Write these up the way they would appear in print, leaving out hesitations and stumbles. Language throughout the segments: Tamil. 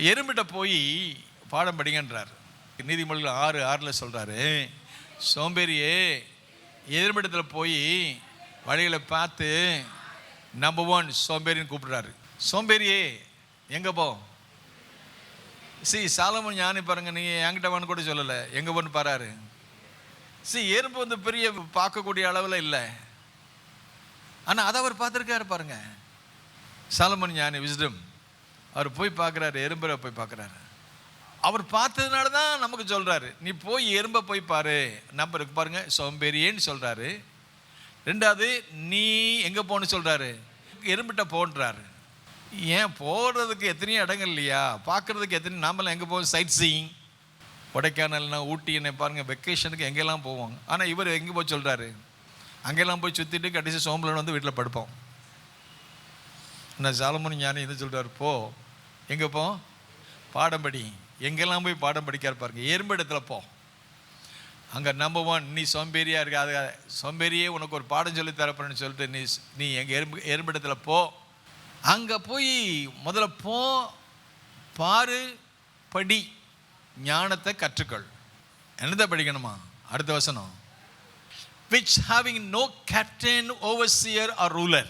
எறும்பிட்ட போய் பாடம் படிங்கன்றார். நீதிமொழிகள் 6:6 சொல்கிறாரு, சோம்பேறியே எறும்பிடத்தில் போய் வழிகளை பார்த்து நம்பர் 1 சோம்பேறின்னு கூப்பிடுறாரு. சோம்பேறியே எங்கே போ. சாலமோன் ஞானி பாருங்க, நீங்கள் என்கிட்ட வந்து கூட சொல்லலை, எங்கே போன்னு பாராரு. எறும்பு வந்து பெரிய பார்க்கக்கூடிய அளவில் இல்லை, ஆனால் அதை அவர் பார்த்துருக்காரு பாருங்க. சாலமோன் ஞானி விஸ்டம் அவர் போய் பார்க்குறாரு, எறும்பரை போய் பார்க்குறாரு. அவர் பார்த்ததுனால தான் நமக்கு சொல்கிறாரு, நீ போய் எறும்பை போய் பாரு. நம்பருக்கு பாருங்க, சோம்பேறியேன்னு சொல்கிறாரு. ரெண்டாவது, நீ எங்கே போன்னு சொல்கிறாரு, எறும்பிட்ட போன்றாரு. ஏன் போடுறதுக்கு எத்தனையோ இடங்கள் இல்லையா, பார்க்குறதுக்கு எத்தனை. நாமெல்லாம் எங்கே போவோம், சைட் சீயிங், கொடைக்கானல்னா ஊட்டி என்ன பாருங்கள், வெக்கேஷனுக்கு எங்கெல்லாம் போவாங்க. ஆனால் இவர் எங்கே போய் சொல்கிறாரு, அங்கெல்லாம் போய் சுற்றிட்டு கடைசி சோம்பலன் வந்து வீட்டில் படுப்போம். நான் சாலமோன் ஞானி என்ன சொல்கிறார், போ எங்கே போ பாடம் படி. எங்கெல்லாம் போய் பாடம் படிக்காரு பாருங்க. எறும்பு இடத்துல போ, அங்கே நம்பர் 1 நீ சோம்பேறியாக இருக்க, அது சோம்பேறியே உனக்கு ஒரு பாடம் சொல்லி தரப்போன்னு சொல்லிட்டு நீ எங்கள் எறும்பு இடத்துல போ. அங்கே போய் முதல்ல போ, பாரு, படி, ஞானத்தை கற்றுக்கொள். என்னதை படிக்கணுமா, அடுத்த வசனம், which having no captain, overseer or ruler.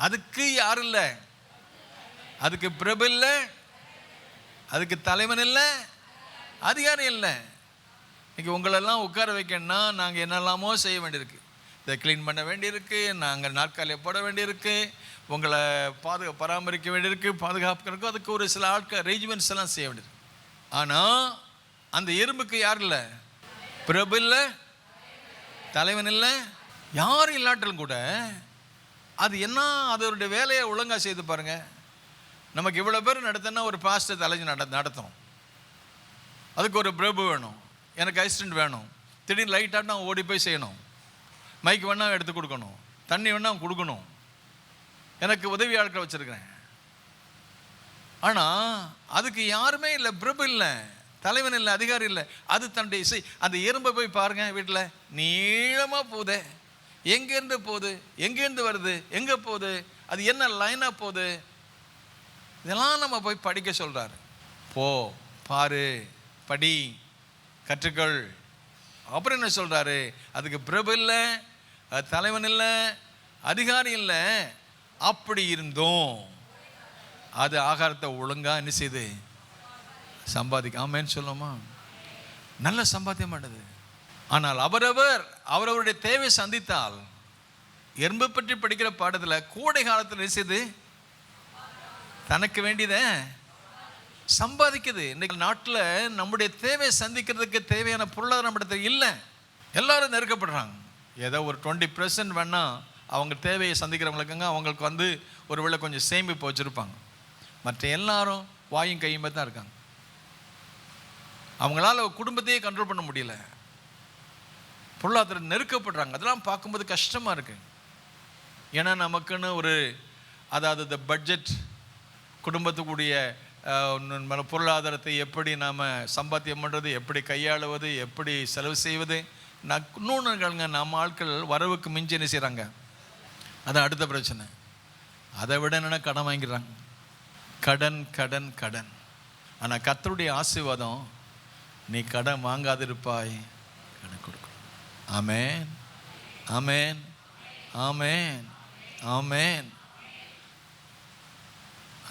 அதுக்கு யாரும் இல்லை, அதுக்கு பிரபு இல்லை, அதுக்கு தலைவன் இல்லை, அதிகாரம் இல்லை. இன்னைக்கு உங்களெல்லாம் உட்கார வைக்கணும்னா நாங்கள் என்னெல்லாமோ செய்ய வேண்டியிருக்கு. இதை க்ளீன் பண்ண வேண்டியிருக்கு, நாங்கள் நாற்காலியை போட வேண்டியிருக்கு, உங்களை பராமரிக்க வேண்டியிருக்கு, பாதுகாப்புக்கு அதுக்கு ஒரு சில ஆட்கள் அரேஞ்ச்மெண்ட்ஸ் எல்லாம் செய்ய வேண்டியிருக்கு. ஆனால் அந்த எறும்புக்கு யார் இல்லை, பிரபு இல்லை, தலைவன் இல்லை, யாரும் இல்லாட்டாலும் கூட அது என்ன அதோடைய வேலையை ஒழுங்காக செய்து பாருங்க. நமக்கு இவ்வளோ பேர் நடத்தினா ஒரு பாஸ்டர் தலைஞ்சு நடத்தணும், அதுக்கு ஒரு பிரபு வேணும், எனக்கு அசிஸ்டன்ட் வேணும், திடீர்னு லைட்டாக நான் ஓடி போய் செய்யணும், மைக் வேணா எடுத்து கொடுக்கணும், தண்ணி வேணா கொடுக்கணும், எனக்கு உதவி ஆட்களை வச்சுருக்கிறேன். ஆனால் அதுக்கு யாருமே இல்லை, பிரபு இல்லை, தலைவன் இல்லை, அதிகாரி இல்லை. அது தன்னுடைய அந்த எறும்பை போய் பாருங்க, வீட்டில் நீளமாக போகுது, எங்கேருந்து போகுது, எங்கேருந்து வருது, எங்கே போகுது, அது என்ன லைனாக போகுது, இதெல்லாம் நம்ம போய் படிக்க சொல்கிறாரு. போ, பாரு, படி, கற்றுக்கள். அப்புறம் என்ன சொல்கிறாரு, அதுக்கு பிரபு இல்லை, தலைவன் இல்லை, அதிகாரி இல்லை. அப்படி இருந்தோம் அது ஆகாரத்தை ஒழுங்காக என்ன செய்து சம்பாதிக்க. ஆமேன்னு சொல்லுமா, நல்ல சம்பாத்தியம் பண்ணுது. ஆனால் அவரவருடைய தேவை சந்தித்தால், எறும்பு பற்றி படிக்கிற பாடத்தில் கோடை காலத்தில் என்ன செய்து தனக்கு வேண்டியதை சம்பாதிக்குது. இன்றைக்கு நாட்டில் நம்முடைய தேவை சந்திக்கிறதுக்கு தேவையான பொருளாதார நம்மிடத்தில் இல்லை. எல்லாரும் நெருக்கப்படுறாங்க. ஏதோ ஒரு 20% வேணால் அவங்க தேவையை சந்திக்கிறவங்களுக்குங்க அவங்களுக்கு வந்து ஒரு வேளை கொஞ்சம் சேமிப்பு வச்சுருப்பாங்க. மற்ற எல்லாரும் வாயும் கையுமே தான் இருக்காங்க. அவங்களால குடும்பத்தையே கண்ட்ரோல் பண்ண முடியல, பொருளாதார நெருக்கப்படுறாங்க. அதெல்லாம் பார்க்கும்போது கஷ்டமாக இருக்கு. ஏன்னா நமக்குன்னு ஒரு அதாவது இந்த பட்ஜெட், குடும்பத்துக்குரிய பொருளாதாரத்தை எப்படி நாம் சம்பாத்தியம் பண்ணுறது, எப்படி கையாளுவது, எப்படி செலவு செய்வது. இன்னொன்றுங்க, நம்ம ஆட்கள் வரவுக்கு மிஞ்சி என்ன செய்கிறாங்க, அதான் அடுத்த பிரச்சனை. அதை விட என்னென்ன கடன் வாங்கிடுறாங்க, கடன் கடன் கடன். ஆனால் கர்த்தருடைய ஆசீர்வாதம், நீ கடன் வாங்காதிருப்பாய், கடன் கொடுக்கணும். ஆமேன், ஆமேன், ஆமேன், ஆமேன்.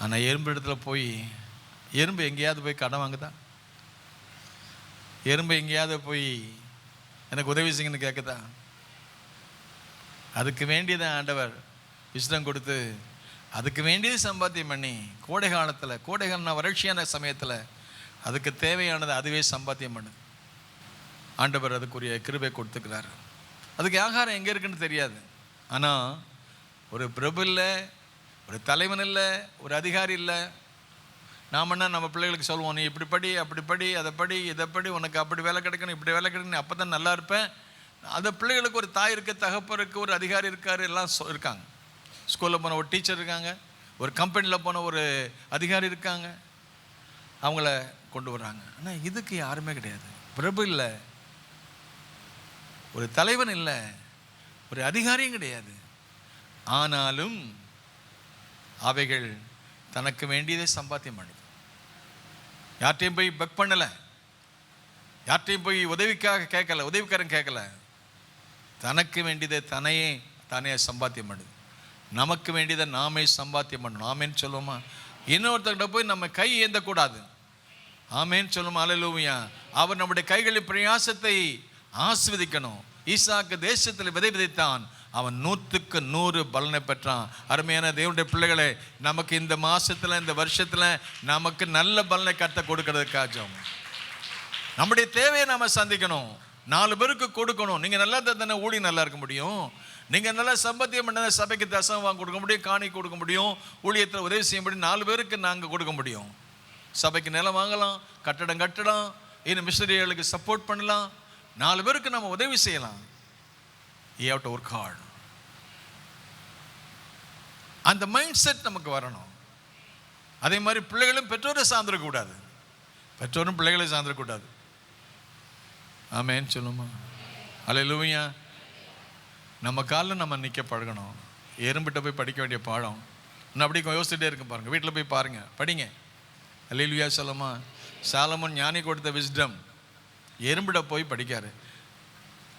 ஆனால் எறும்பு இடத்துல போய், எறும்பு எங்கேயாவது போய் கடன் வாங்குதா? எறும்பு எங்கேயாவது போய் எனக்கு உதவி செய்யுங்கன்னு கேட்குதா? அதுக்கு வேண்டியதை ஆண்டவர் விஸ்டம் கொடுத்து, அதுக்கு வேண்டியது சம்பாத்தியம் பண்ணி, கோடை காலம்னா வறட்சியான சமயத்தில் அதுக்கு தேவையானது அதுவே சம்பாத்தியம் பண்ணுது. ஆண்டவர் அதுக்குரிய கிருபை கொடுத்துக்கிறார். அதுக்கு ஆகாரம் எங்கே இருக்குன்னு தெரியாது. ஆனால் ஒரு பிரபு இல்லை, ஒரு தலைவன் இல்லை, ஒரு அதிகாரி இல்லை. நாம் என்ன நம்ம பிள்ளைகளுக்கு சொல்லுவோம், நீ இப்படி படி, அப்படி படி, அதை படி, இதை படி, உனக்கு அப்படி வேலை கிடைக்கணும், இப்படி வேலை கிடைக்கணும், அப்போ தான் நல்லா இருப்பேன். அந்த பிள்ளைகளுக்கு ஒரு தாய் இருக்குது, தகப்பருக்கு ஒரு அதிகாரி இருக்கார், எல்லாம் இருக்காங்க. ஸ்கூலில் போன ஒரு டீச்சர் இருக்காங்க, ஒரு கம்பெனியில் போன ஒரு அதிகாரி இருக்காங்க, அவங்கள கொண்டு வர்றாங்க. ஆனால் இதுக்கு யாருமே கிடையாது. பிரபு இல்லை, ஒரு தலைவன் இல்லை, ஒரு அதிகாரியும் கிடையாது. ஆனாலும் அவைகள் தனக்கு வேண்டியதை சம்பாத்தியம் பண்ணுது. யார்கிட்டையும் போய் பெக் பண்ணலை, யார்கிட்டையும் போய் உதவிக்காக கேட்கல, உதவிக்காரன் கேட்கல. தனக்கு வேண்டியதை தானே சம்பாத்தியம் பண்ணுது. நமக்கு வேண்டியதை நாமே சம்பாத்தியம் பண்ணணும். ஆமேன்னு சொல்லுவோமா? இன்னொருத்தர்கிட்ட போய் நம்ம கை ஏந்தக்கூடாது. ஆமேன்னு சொல்லுவோமா? அல்லேலூயா. அவர் நம்முடைய கைகளின் பிரயாசத்தை ஆசீர்வதிக்கணும். ஈசாக்கு தேசத்தில் விதைத்தான், அவன் 100க்கு 100 பலனை பெற்றான். அருமையான தேவனுடைய பிள்ளைகளே, நமக்கு இந்த மாசத்துல இந்த வருஷத்துல நமக்கு நல்ல பலனை கத்த கொடுக்கறதுக்காக நம்முடைய தேவையை நாம சந்திக்கணும். 4 பேருக்கு கொடுக்கணும். நீங்க நல்லா தானே ஊழியம் நல்லா இருக்க முடியும். நீங்க நல்லா சம்பாத்தியம் பண்ண சபைக்கு தசம் வாங்க கொடுக்க முடியும், காணி கொடுக்க முடியும், ஊழியத்தில் உதவி செய்ய முடியும். 4 பேருக்கு நாங்கள் கொடுக்க முடியும். சபைக்கு நிலம் வாங்கலாம், கட்டடம் கட்டலாம், இன்னும் மிஷனரிகளுக்கு சப்போர்ட் பண்ணலாம், 4 பேருக்கு நம்ம உதவி செய்யலாம். You have to work hard. அந்த மைண்ட் செட் நமக்கு வரணும். அதே மாதிரி பிள்ளைகளும் பெற்றோரை சார்ந்திருக்கக்கூடாது, பெற்றோரும் பிள்ளைகளை சார்ந்திருக்கக்கூடாது. ஆமேன்னு சொல்லுமா? அல்லேலூயா. நம்ம காலில் நம்ம நிற்க பழகணும். எறும்பிட்ட போய் படிக்க வேண்டிய பாடம் நான் அப்படி யோசிச்சுட்டே இருக்கேன். பாருங்கள், வீட்டில் போய் பாருங்கள், படிங்க. அல்லேலூயா சொல்லுமா? சாலமோன் ஞானி கொடுத்த விஸ்டம் எறும்பிட போய் படிக்காரு.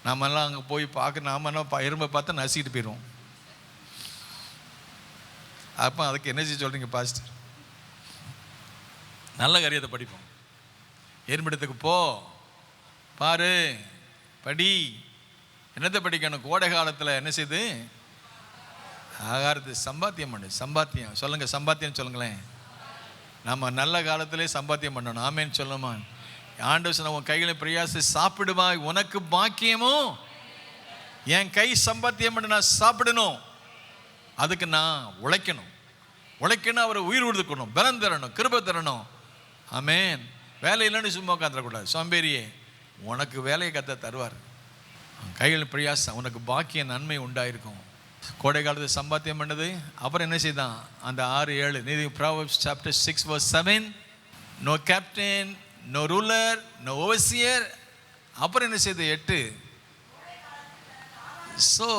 நாமெல்லாம் அங்கே போய் பார்க்க, நாமெல்லாம் எறும்பை பார்த்து நசிக்கிட்டு போயிடுவோம். அப்போ அதுக்கு என்ன செய்ய சொல்கிறீங்க பாஸ்டர்? நல்ல காரியத்தை படிப்போம். எறும்பிடத்துக்கு போ, பாரு, படி. என்னத்தை படிக்கணும்? கோடை காலத்தில் என்ன செய்யுது? ஆகாரத்தை சம்பாத்தியம் பண்ணு. சம்பாத்தியம் சொல்லுங்க, சம்பாத்தியம் சொல்லுங்களேன். நம்ம நல்ல காலத்திலே சம்பாத்தியம் பண்ணணும். ஆமேன்னு சொல்லுமா? ஆண்டவர் சொன்ன, உன் கைகளை பிரயாசை சாப்பிடுவாய், உனக்கு பாக்கியமோ. என் கை சம்பாத்தியம் பண்ண நான் சாப்பிடணும், அதுக்கு நான் உழைக்கணும். அவரை உயிர் கொடுக்கணும், பலம் தரணும், கிருபை தரணும். ஆமேன். வேலை இல்லைன்னு சும்மா உட்காந்துடக்கூடாது. சோம்பேறியே, உனக்கு வேலையை கத்த தருவார். கைகள் பிரயாசம், உனக்கு பாக்கிய நன்மை உண்டாயிருக்கும். கோடை காலத்தை சம்பாத்தியம் பண்ணது. அப்புறம் என்ன செய்தான்? அந்த 6-7 நீதி, Proverbs chapter 6 verse 7, no captain, no ruler, no overseer. அப்புறம் என்ன செய்து? 8, so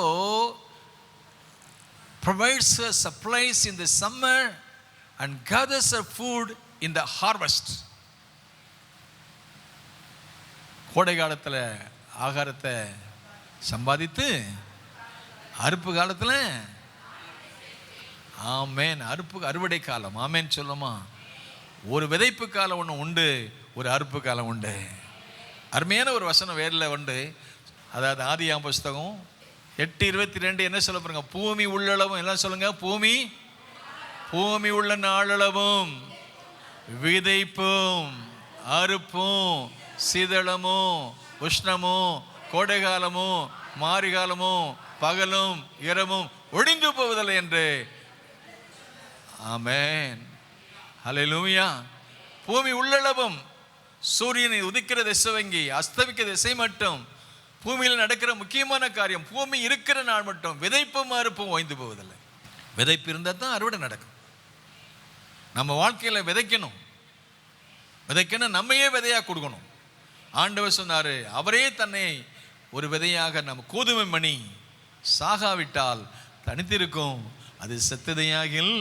provides her supplies in the summer and gathers her food in the harvest. கோடை காலத்தில் ஆகாரத்தை சம்பாதித்து அறுப்பு காலத்தில், ஆமேன், அறுவடை காலம். ஆமேன் சொல்லுமா? ஒரு விதைப்பு காலம் ஒன்று உண்டு, ஒரு அறுப்பு காலம் உண்டு. அருமையான ஒரு வசனம் வேரில் உண்டு. அதாவது ஆதியாகமம் புஸ்தகம் 8:22 என்ன சொல்ல போறாங்க? பூமி உள்ளளவும், எல்லாம் சொல்லுங்க, பூமி உள்ள நாளளவும் விதைப்பும் அறுப்பும் சீதளமும் உஷ்ணமும் கோடை காலமும் மாரிகாலமும் பகலும் இரவும் ஒழிந்து போவதில்லை என்று. ஆமென், ஹல்லேலூயா. பூமி உள்ளளவும், சூரியனை உதிக்கிற திசை வங்கி அஸ்தமிக்கிற திசை மட்டும், பூமியில் நடக்கிற முக்கியமான காரியம், பூமி இருக்கிற நாள் மட்டும் விதைப்பும் அறுப்பும் ஓய்ந்து போவதில்லை. விதைப்பு இருந்தால் தான் அறுவடை நடக்கும். நம்ம வாழ்க்கையில் விதைக்கணும், நம்மையே விதையாக கொடுக்கணும். ஆண்டவர் சொன்னார், அவரே தன்னை ஒரு விதையாக நம்ம கோதுமை மணி சாகாவிட்டால் தனித்திருக்கும், அது செத்ததையாகில்.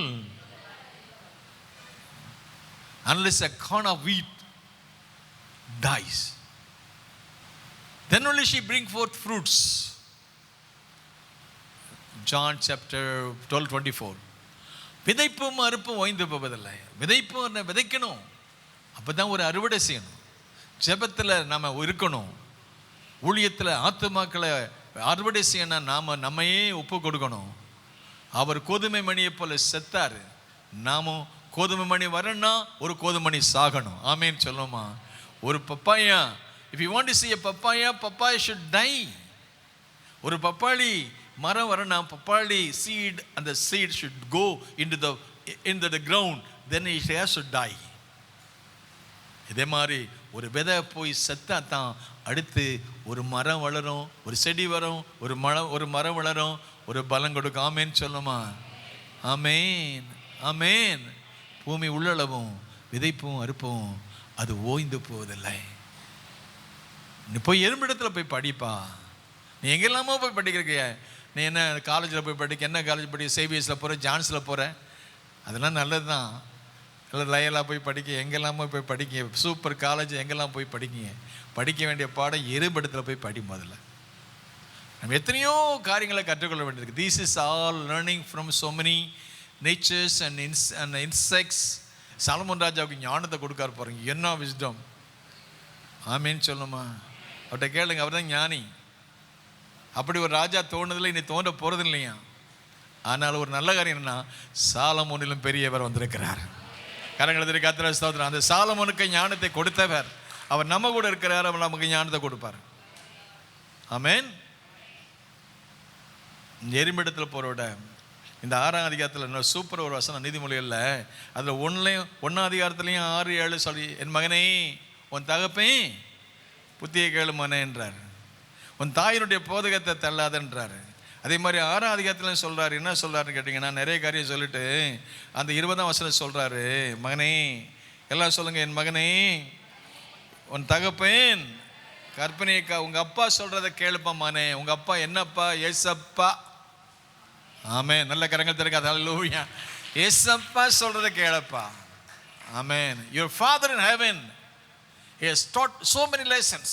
Unless a corn of wheat dies, then only she bring forth fruits. John chapter 12:24. விதைப்பும் அறுப்பும் ஓய்ந்து போவதில்லை. விதைக்கணும், அப்பதான் ஒரு அறுவடை செய்யணும். ஜெபத்தில் நம்ம இருக்கணும், ஊழியத்தில் ஆத்துமாக்களை அறுவடை செய்யணும். நம்மையே ஒப்பு கொடுக்கணும். அவர் கோதுமை மணியை போல செத்தார், நாமும் கோதுமை மணி வரணும்னா ஒரு கோதுமை மணி சாகணும். ஆமேன்னு சொல்லுமா? ஒரு papaya, if you want to see a papaya should die. ஒரு பப்பாளி மரம் வரணும்னா பப்பாளி seed, and the seed should go into the ground, then it has to die. இதே மாதிரி ஒரு விதை போய் செத்தா தான் அடுத்து ஒரு மரம் வளரும், ஒரு செடி வரும், ஒரு மரம் வளரும், ஒரு பலம் கொடுக்கும். ஆமேன்னு சொல்லுமா? ஆமேன், ஆமேன். பூமி உள்ளளவும் விதைப்பும் அறுப்பும் அது ஓய்ந்து போவதில்லை. நீ போய் எறும்பிடத்தில் போய் படிப்பா. நீ எங்கெல்லாமோ போய் படிக்கிறீங்க. நீ என்ன காலேஜில் போய் படிக்க, என்ன காலேஜ் படிக்க? சேவியர்ஸில் போகிற, ஜான்ஸில் போகிற, அதெல்லாம் நல்லது தான். எல்லாம் லயலாக போய் படிக்க, எங்கெல்லாமோ போய் படிக்க, சூப்பர் காலேஜ் எங்கெல்லாம் போய் படிக்கிங்க. படிக்க வேண்டிய பாடம் எறும்படத்தில் போய் படி. முதல்ல நம்ம எத்தனையோ காரியங்களை கற்றுக்கொள்ள வேண்டியிருக்கு. These is all learning from so many natures and insects. Solomon ராஜாவுக்கு ஞானத்தை கொடுக்காரு பாருங்க, என்ன விஸ்டம். ஆமேன்னு சொல்லுமா? அவர்கிட்ட கேளுங்க, அவர் தான் ஞானி. அப்படி ஒரு ராஜா தோணுதில்லை, இனி தோன்ற போகிறது இல்லையா. ஆனால் ஒரு நல்ல காரியம் என்னன்னா, சாலமோனிலும் பெரியவர் வந்திருக்கிறார். கரங்களை கர்த்தரை ஸ்தோத்திரம். அந்த சாலமோனுக்கு ஞானத்தை கொடுத்தவர் அவர் நம்ம கூட இருக்கிறார். அவர் நமக்கு ஞானத்தை கொடுப்பார். ஆமேன். எறும்பிடத்தில் போகிறோட இந்த 6ஆம் அதிகாரத்தில் என்ன சூப்பர் ஒரு வசனம் நீதிமொழிகளில். அதில் 1ஆம் அதிகாரத்துலையும் 6-7 சொல்லி, என் மகனே உன் தகப்பேன் புத்தியை கேளு மகனே என்றார். உன் தாயினுடைய போதகத்தை தள்ளாதன்றார். அதே மாதிரி 6ஆம் அதிகாரத்துலையும் சொல்கிறார். என்ன சொல்கிறாருன்னு கேட்டிங்கன்னா, நிறைய காரியம் சொல்லிட்டு அந்த 20ஆம் வசனம் சொல்கிறாரு, மகனே, எல்லாம் சொல்லுங்கள், என் மகனே உன் தகப்பேன் கற்பனைக்கா உங்கள் அப்பா சொல்கிறத கேளுப்பா மகனே. உங்கள் அப்பா என்னப்பா? ஏசப்பா. ஆமென். நல்ல கரங்கள் திறக்காது. ஹல்லேலூயா. ஏசப்பா சொல்கிறத கேளப்பா. ஆமென். Your father in heaven has taught so many lessons.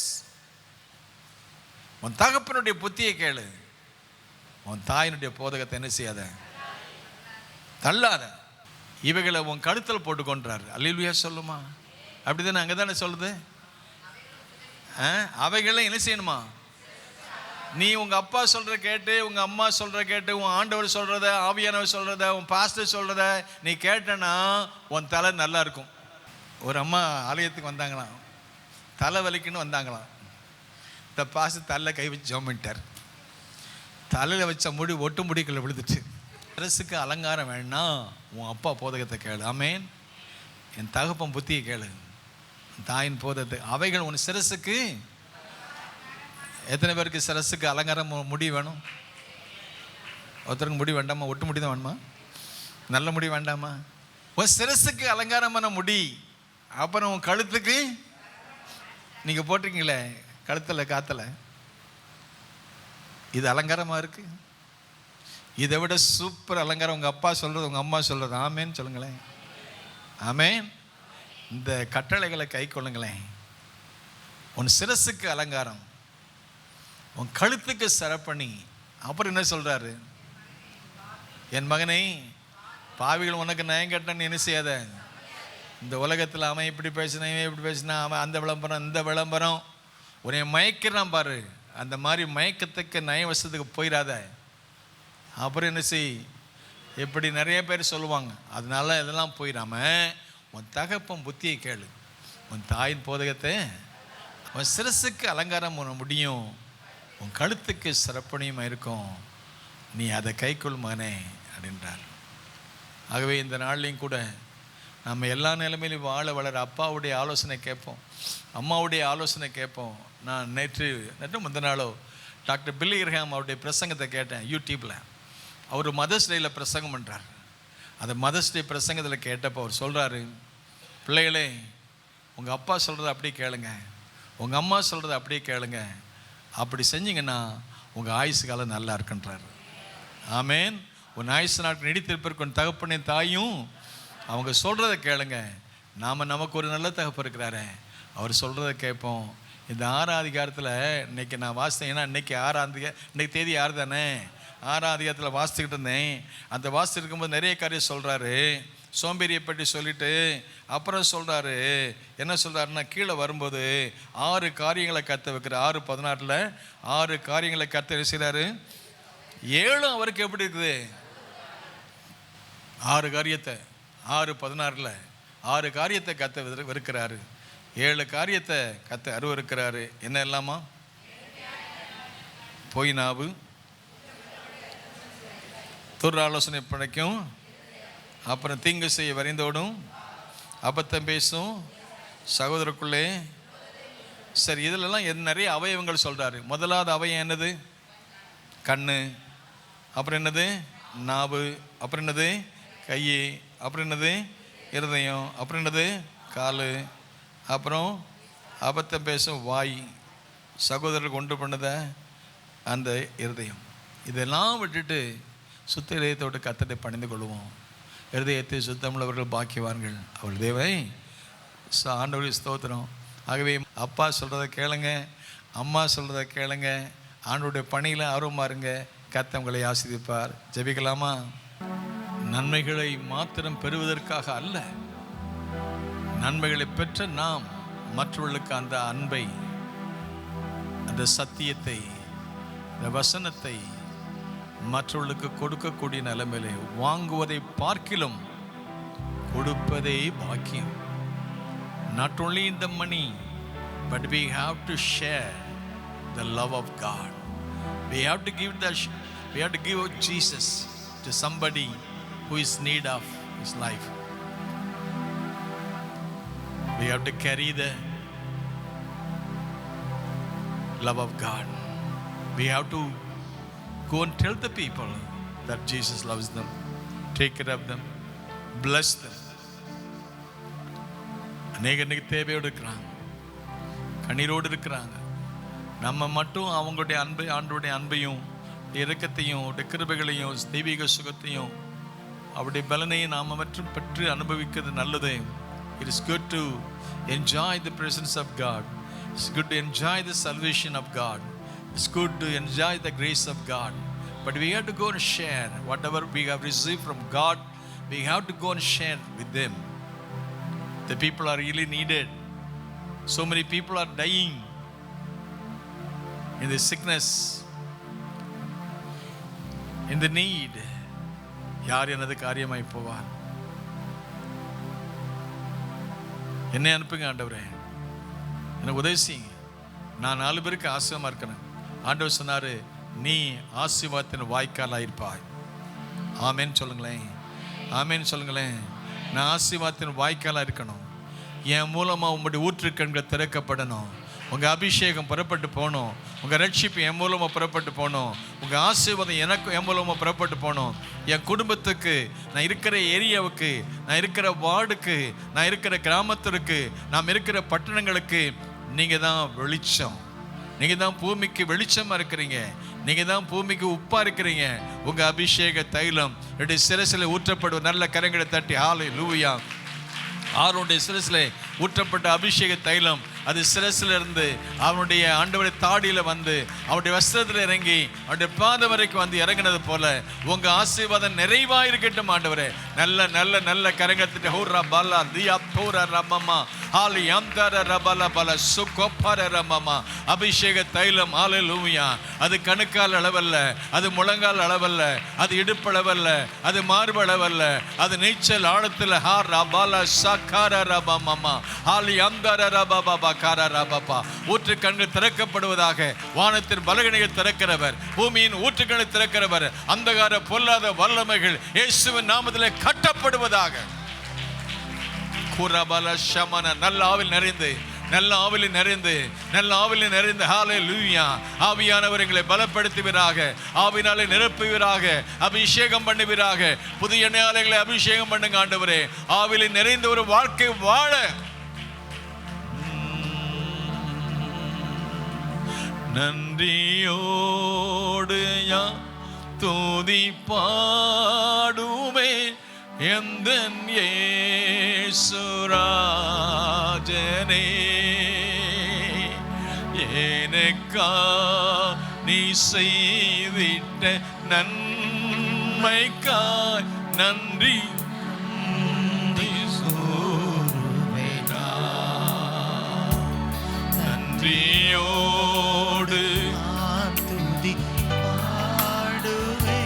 உன் தகப்பனுடைய புத்தியை கேளு. உன் தாயினுடைய போதகத்தை என்ன செய்யாத, தள்ளாத. இவைகளை உன் கழுத்தில் போட்டுக்கொண்டார். அல்லேலூயா சொல்லுமா? அப்படி தானே? அங்கே தானே சொல்லுது. அவைகளை என்ன செய்யணுமா? நீ உங்கள் அப்பா சொல்கிற கேட்டு, உங்கள் அம்மா சொல்கிற கேட்டு, உன் ஆண்டவர் சொல்கிறத, ஆவியானவர் சொல்கிறத, உன் பாஸ்டர் சொல்கிறத நீ கேட்டனா உன் தலை நல்லா இருக்கும். ஒரு அம்மா ஆலயத்துக்கு வந்தாங்களாம், தலை வலிக்குன்னு வந்தாங்களாம். இந்த பாஸ்டர் தலை கை வச்சு ஜோமிட்டார். தலையில் வச்ச முடி ஒட்டு முடிக்குள்ள விழுந்துச்சு. அரசுக்கு அலங்காரம் வேணா உன் அப்பா போதகத்தை கேளு. ஆமேன். என் தகப்பன் புத்தியை கேளு, தாயின் போதத்தை. அவைகள் உன் சிரசுக்கு. எத்தனை பேருக்கு சிரசுக்கு அலங்காரம் முடி வேணும்? ஒருத்தருக்கு முடி வேண்டாமா? ஒட்டு முடி தான் வேணுமா? நல்ல முடி வேண்டாமா? உன் சிரசுக்கு அலங்காரமான முடி. அப்புறம் உன் கழுத்துக்கு நீங்கள் போட்டிருக்கீங்களே கழுத்தில் காத்தல, இது அலங்காரமாக இருக்கு. இதை விட சூப்பர் அலங்காரம் உங்கள் அப்பா சொல்கிறது, உங்கள் அம்மா சொல்கிறது. ஆமேன்னு சொல்லுங்களேன். ஆமேன். இந்த கட்டளைகளை கை கொள்ளுங்களேன். உன் சிரசுக்கு அலங்காரம், உன் கழுத்துக்கு சரப்பணி. அப்புறம் என்ன சொல்றாரு? என் மகனை, பாவிகள் உனக்கு நயம் கட்டன்னு என்ன செய்யாத. இந்த உலகத்தில் அவன் இப்படி பேசினான், இவன் இப்படி பேசினா, அவன் அந்த விளம்பரம் இந்த விளம்பரம் உன்னை மயக்கிறான் பாரு. அந்த மாதிரி மயக்கத்துக்கு நயவசத்துக்கு போயிடாத. அப்புறம் என்ன செய்? எப்படி நிறைய பேர் சொல்லுவாங்க. அதனால இதெல்லாம் போயிடாம உன் தகப்பன் புத்தியை கேளு, உன் தாயின் போதகத்தை. உன் சிரசுக்கு அலங்காரம் பண்ண முடியும், உன் கழுத்துக்கு சிறப்பணியுமா இருக்கும். நீ அதை கைக்கொள் மகனே அப்படின்றார். ஆகவே இந்த நாள்லையும் கூட நம்ம எல்லா நிலைமையிலும் வாழ வளர அப்பாவுடைய ஆலோசனை கேட்போம், அம்மாவுடைய ஆலோசனை கேட்போம். நான் நேற்று முந்தின நாளோ டாக்டர் பில்லி கிரஹாம் அவருடைய பிரசங்கத்தை கேட்டேன் யூடியூப்பில். அவர் மதர்ஸ் டேயில் பிரசங்கம் பண்ணுறார். அந்த மதர்ஸ் டே பிரசங்கத்தில் கேட்டப்போ அவர் சொல்கிறாரு, பிள்ளைகளே உங்கள் அப்பா சொல்கிறத அப்படியே கேளுங்க, உங்கள் அம்மா சொல்கிறத அப்படியே கேளுங்க. அப்படி செஞ்சிங்கன்னா உங்கள் ஆயுசு காலம் நல்லா இருக்குன்றார். ஆமேன். உன் ஆயுசு நாட்கள் நீடித்திருப்பதற்கு உன் தகப்பனின் தாயும் அவங்க சொல்கிறத கேளுங்க. நமக்கு ஒரு நல்ல தகப்பு இருக்கிறாரு, அவர் சொல்கிறத கேட்போம். இந்த 6ஆம் அதிகாரத்தில் இன்றைக்கி நான் வாசித்தேன். ஏன்னா இன்றைக்கி 6ஆம் இன்றைக்கி தேதி 6 தானே. 6ஆம் அதிகாரத்தில் வாசித்துக்கிட்டு இருந்தேன். அந்த வாசித்து இருக்கும்போது நிறைய காரியம் சொல்கிறாரு. சோம்பேறியை பற்றி சொல்லிட்டு அப்புறம் சொல்கிறாரு, என்ன சொல்கிறாருன்னா, கீழே வரும்போது 6 காரியங்களை கற்று வைக்கிறார். 6:16 6 காரியங்களை கற்று செய்கிறாரு. 7 அவருக்கு எப்படி இருக்குது? 6 காரியத்தை 6:16 6 காரியத்தை கற்று இருக்கிறாரு. 7 காரியத்தை கற்று அருவருக்கிறாரு. என்ன இல்லாமா? பொய் நாவு, துர் ஆலோசனை படைக்கும், அப்புறம் தீங்கு செய்ய வரைந்தோடும், அபத்தம் பேசும், சகோதரருக்குள்ளே. சரி, இதிலெல்லாம் நிறைய அவயவங்கள் சொல்கிறாரு. முதலாவது அவயம் என்னது? கண்ணு. அப்புறம் என்னது? நாவு. அப்புறம் என்னது? கை. அப்புறம் என்னது? இருதயம். அப்புறம் என்னது? காலு. அப்புறம் அபத்தம் பேசும் வாய், சகோதரருக்கு ஒன்று பண்ணத அந்த இருதயம். இதெல்லாம் விட்டுட்டு சுத்த இதயத்தோடு கர்த்தரை பணிந்து கொள்வோம். இருதயத்தை சுத்தமுள்ளவர்கள் பாக்கியவான்கள் அவள் தேவை. ஆண்டவருடைய ஸ்தோத்திரம். ஆகவே அப்பா சொல்கிறத கேளுங்க, அம்மா சொல்கிறத கேளுங்க, ஆண்டவருடைய பணியில் ஆர்வமாக இருங்க. கர்த்தர் உங்களை ஆசீர்வதிப்பார். ஜெபிக்கலாமா? நன்மைகளை மாத்திரம் பெறுவதற்காக அல்ல, நன்மைகளை பெற்ற நாம் மற்றவர்களுக்கு அந்த அன்பை, அந்த சத்தியத்தை, இந்த வசனத்தை மற்றவர்களுக்கு கொடுக்கக்கூடிய நிலைமையிலே வாங்குவதை பார்க்கிலும் கொடுப்பதே பாக்கியம். Not only in the money, but we have to share the love of God. We have to give Jesus to somebody who is in need of his life. We have to carry the love of God. We have to go and tell the people that Jesus loves them, take care of them, bless them. அநேக இன்னைக்கு தேவையோடு இருக்கிறாங்க, கண்ணீரோடு இருக்கிறாங்க. நம்ம மட்டும் அவங்களுடைய அன்பை, ஆண்டவருடைய அன்பையும் இரக்கத்தையும் கிருபைகளையும் தெய்வீக சுகத்தையும் அவருடைய பலனையும் நாம் மற்றும் பெற்று அனுபவிக்கிறது நல்லது. It is good to enjoy the presence of God. It's good to enjoy the salvation of God. It's good to enjoy the grace of God. But we have to go and share whatever we have received from God. We have to go and share with them. The people are really needed. So many people are dying in the sickness, in the need. யார் எனது காரியமாய் போவார்? என்னை அனுப்புங்க ஆண்டவரே, எனக்கு உதவி செய்யுங்க. நான் 4 பேருக்கு ஆசீர்வாதமாக இருக்கிறேன். ஆண்டவர் சொன்னார், நீ ஆசீர்வாதத்தின் வாய்க்காலாக இருப்பாய். ஆமேன்னு சொல்லுங்களேன், ஆமேன்னு சொல்லுங்களேன். நான் ஆசீர்வாதத்தின் வாய்க்காலாக இருக்கணும். என் மூலமாக உங்களுடைய ஊற்றுக்கண்கள் திறக்கப்படணும். உங்கள் அபிஷேகம் புறப்பட்டு போகணும். உங்கள் ரட்சிப்பு என் மூலமாக புறப்பட்டு போகணும். உங்கள் ஆசீர்வாதம் எனக்கு என் மூலமாக புறப்பட்டு போகணும். என் குடும்பத்துக்கு, நான் இருக்கிற ஏரியாவுக்கு, நான் இருக்கிற வார்டுக்கு, நான் இருக்கிற கிராமத்திற்கு, நாம் இருக்கிற பட்டணங்களுக்கு நீங்கள் தான் வெளிச்சம். நீங்கள் தான் பூமிக்கு வெளிச்சமாக இருக்கிறீங்க. நீங்கள் தான் பூமிக்கு உப்பாக இருக்கிறீங்க. உங்கள் அபிஷேக தைலம் என்னுடைய சிரசில் ஊற்றப்படுவது. நல்ல கரங்களை தட்டி ஹல்லேலூயா. ஆரோனுடைய சிரசில் ஊற்றப்பட்ட அபிஷேக தைலம் அது சிரசில் இருந்து அவனுடைய ஆண்டவருடைய தாடியில் வந்து அவனுடைய வஸ்திரத்தில் இறங்கி அவனுடைய பாதம் வரைக்கும் வந்து இறங்கினது போல உங்கள் ஆசீர்வாதம் நிறைவாக இருக்கட்டும் ஆண்டவரே. நல்ல நல்ல நல்ல கரங்கத்திட்டு ஹூரா பாலா தியா பூரா ரமமா ஹாலி அம்தார ரபல பல சுகோப்பர ரமமா. அபிஷேக தைலம் ஹல்லேலூயா. அது கணுக்கால் அளவல்ல, அது முழங்கால் அளவல்ல, அது இடுப்பு அளவல்ல, அது மார்பு அளவல்ல, அது நீச்சல் ஆழத்தில் ஹா ரபால சகார ரபமமா ஹாலி அம்தார ரபபா கார ரபபா. ஊற்று கண்கள் திறக்கப்படுவதாக. வானத்தின் பலகணிகள் திறக்கிறவர், பூமியின் ஊற்றுக்களை திறக்கிறவர். அந்தகார பொல்லாத வல்லமைகள் இயேசுவின் நாமத்திலே கட்டப்படுவதாக. நல்ல ஆவில் நிறைந்து, நல்ல ஆவிலில் நிறைந்து, நல்ல ஆவிலில் நிறைந்து ஹல்லேலூயா. ஆவியானவர் எங்களை பலப்படுத்துவீராக, ஆவினாலே நிரப்புவீராக, அபிஷேகம் பண்ணுவீராக. புதிய எண்ணெயாலே அபிஷேகம் பண்ணுங்க ஆண்டவரே. ஆவிலில் நிறைந்த ஒரு வாழ்க்கை வாழ நன்றியோடு யாம் துதி பாடுமே எந்தன் இயேசுராஜனே. எனக்கா நீ செய்திட்ட நன்மைக்காய் நன்றி நன்றியோடு துதி பாடுவே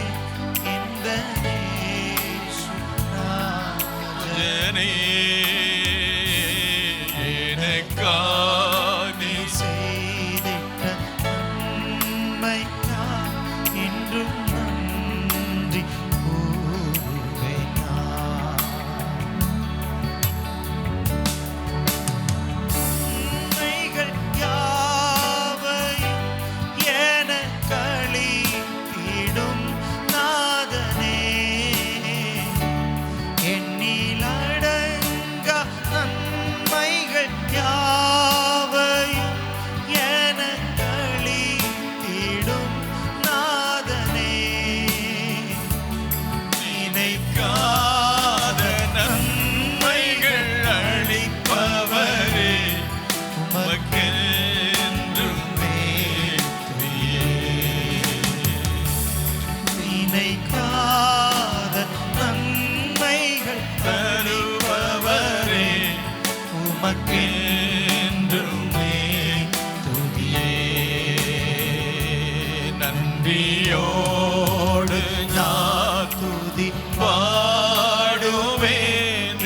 இந்த இயேசுராஜனே. எனக்கா நீ செய்திட்ட நன்மைக்காய் என்றும் நன்றி கூறுவேன். உமக்கென்றுமே துதியே. நன்றியோடு நான் துதி பாடுவேன்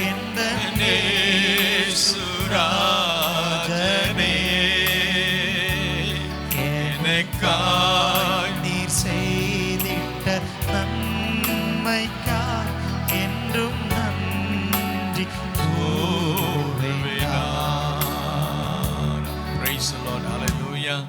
எந்த நேசுராஜனே. எனக்காய் நீர் செய்திட்ட நன்மைக்காய் என்றும் நன்றி கூறுவேன். Praise the Lord. Hallelujah.